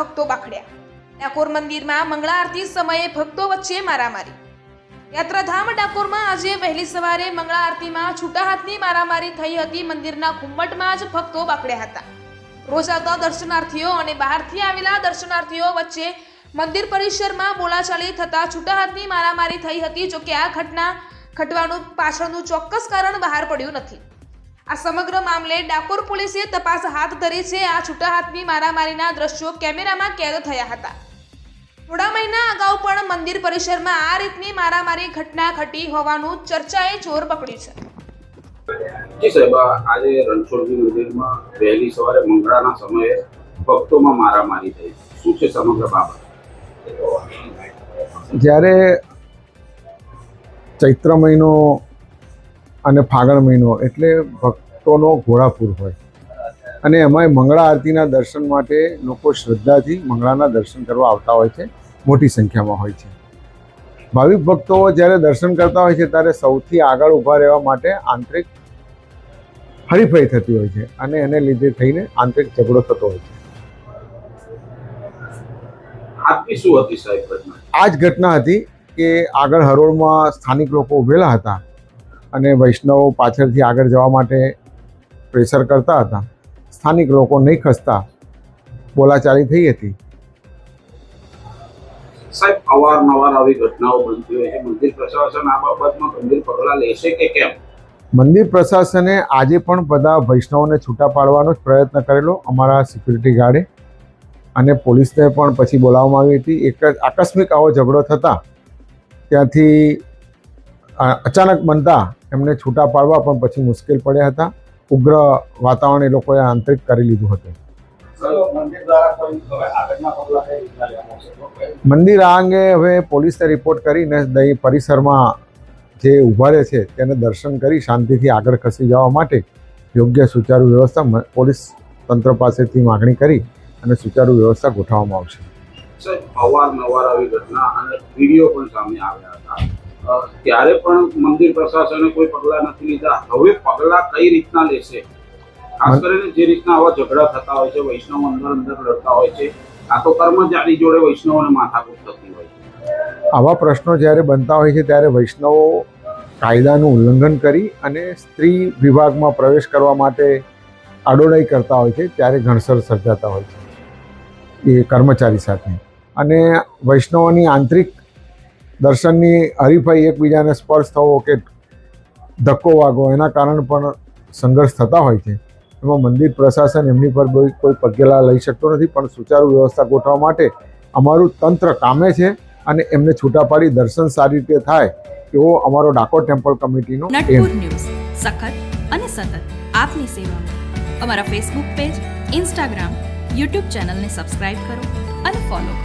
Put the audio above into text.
ભક્તો બાખડ્યા। ડાકોર મંદિરમાં મંગળા આરતી સમયે ભક્તો વચ્ચે મારામારી। યાત્રાધામ ડાકોરમાં આજે વહેલી સવારે મંગળા આરતીમાં છૂટા હાથની મારામારી થઈ હતી। મંદિરના ઘુમ્મટમાં જ ભક્તો બાખડ્યા હતા। રોજ આવતા દર્શનાર્થીઓ અને બહારથી આવેલા દર્શનાર્થીઓ વચ્ચે મંદિર પરિસરમાં બોલાચાલી થતા છૂટા હાથની મારામારી થઈ હતી। જો કે આ ઘટના ઘટવાનું પાછળનું ચોક્કસ કારણ બહાર પડ્યું નથી। આ સમગ્ર મામલે ડાકોર પોલીસે તપાસ હાથ ધરી છે। આ છૂટા હાથની મારામારીના દ્રશ્યો કેમેરામાં કેદ થયા હતા। થોડા મહિના અગાઉ પણ મંદિર પરિસરમાં આ રીતની મારામારી ઘટના ઘટી હોવાનું ચર્ચાએ જોર પકડ્યું છે। જી સાહેબ, આજે રણછોડજી મંદિરમાં વહેલી સવારે મંગળાના સમયે ભક્તોમાં મારામારી થઈ, શું છે સમગ્ર બાબત? જ્યારે ચૈત્ર મહિનો અને ફાગણ મહિનો એટલે ભક્તોનો ઘોડાપૂર હોય અને એમાંય મંગળા આરતીના દર્શન માટે લોકો શ્રદ્ધાથી મંગળાના દર્શન કરવા આવતા હોય છે, મોટી સંખ્યામાં હોય છે। ભાવિક ભક્તો જ્યારે દર્શન કરતા હોય છે ત્યારે સૌથી આગળ ઊભા રહેવા માટે આંતરિક હરીફાઈ થતી હોય છે અને એને લીધે થઈને આંતરિક ઝઘડો થતો હોય છે। આજની શું હતી સાહેબ ઘટના? આ જ ઘટના હતી કે આગળ હરોળમાં સ્થાનિક લોકો ઊભેલા હતા અને વૈષ્ણવો પાછળથી આગળ જવા માટે પ્રેશર કરતા હતા। સ્થાનિક લોકો નહીં ખસતા બોલાચાલી થઈ હતી। સાહેબ, અવારનવાર આવી ઘટનાઓ બનતી હોય છે, મંદિર પ્રશાસન આ બાબતમાં ગંભીર પગલાં લેશે કે કેમ? મંદિર પ્રશાસને આજે પણ બધા વૈષ્ણવોને છૂટા પાડવાનો જ પ્રયત્ન કરેલો, અમારા સિક્યુરિટી ગાર્ડે, અને પોલીસને પણ પછી બોલાવવામાં આવી હતી। એક જ આકસ્મિક આવો ઝઘડો થતાં ત્યાંથી અચાનક બનતા એમને છૂટા પાડવા પણ પછી મુશ્કેલ પડ્યા હતા। ઉગ્ર વાતાવરણ એ લોકોએ આંતરિક કરી લીધું હતું। મંદિર આ અંગે હવે પોલીસને રિપોર્ટ કરીને દહીં પરિસરમાં જે ઊભા રહે છે તેને દર્શન કરી શાંતિથી આગળ ખસી જવા માટે યોગ્ય સુચારુ વ્યવસ્થા પોલીસ તંત્ર પાસેથી માગણી કરી અને સુચારુ વ્યવસ્થા ગોઠવવામાં આવશે। સાહેબ, અવારનવાર આવી ઘટના અને વિડીયો પણ સામે આવ્યા હતા, ત્યારે પણ મંદિર પ્રશાસને કોઈ પગલાં નથી લીધા। હવે પગલાં કઈ રીતના લેશે? ખાસ કરીને જે રીતના આવા ઝઘડા થતા હોય છે, વૈષ્ણવ અંદર લડતા હોય છે, આ તો કર્મચારી જોડે વૈષ્ણવોને માથાકૂટ થતી હોય છે। આવા પ્રશ્નો જ્યારે બનતા હોય છે ત્યારે વૈષ્ણવો કાયદાનું ઉલ્લંઘન કરી અને સ્ત્રી વિભાગમાં પ્રવેશ કરવા માટે આડોડાઈ કરતા હોય છે ત્યારે ઘણસર સર્જાતા હોય છે એ કર્મચારી સાથે, અને વૈષ્ણવોની આંતરિક દર્શનની હરીફાઈ, એકબીજાને સ્પર્શ થવો કે ધક્કો વાગવો, એના કારણે પણ સંઘર્ષ થતા હોય છે। એમાં મંદિર પ્રશાસન એમની પર કોઈ પગલાં લઈ શકતો નથી, પણ સુચારુ વ્યવસ્થા ગોઠવવા માટે અમારું તંત્ર કામે છે અને એમને છૂટા પાડી દર્શન સારી રીતે થાય એવો અમારો ડાકોર ટેમ્પલ કમિટીનો નટપુર ન્યૂઝ સખત અને સતત આપની સેવામાં। અમારા ફેસબુક પેજ, ઇન્સ્ટાગ્રામ, યુટ્યુબ ચેનલને સબસ્ક્રાઇબ કરો અને ફોલો કરો।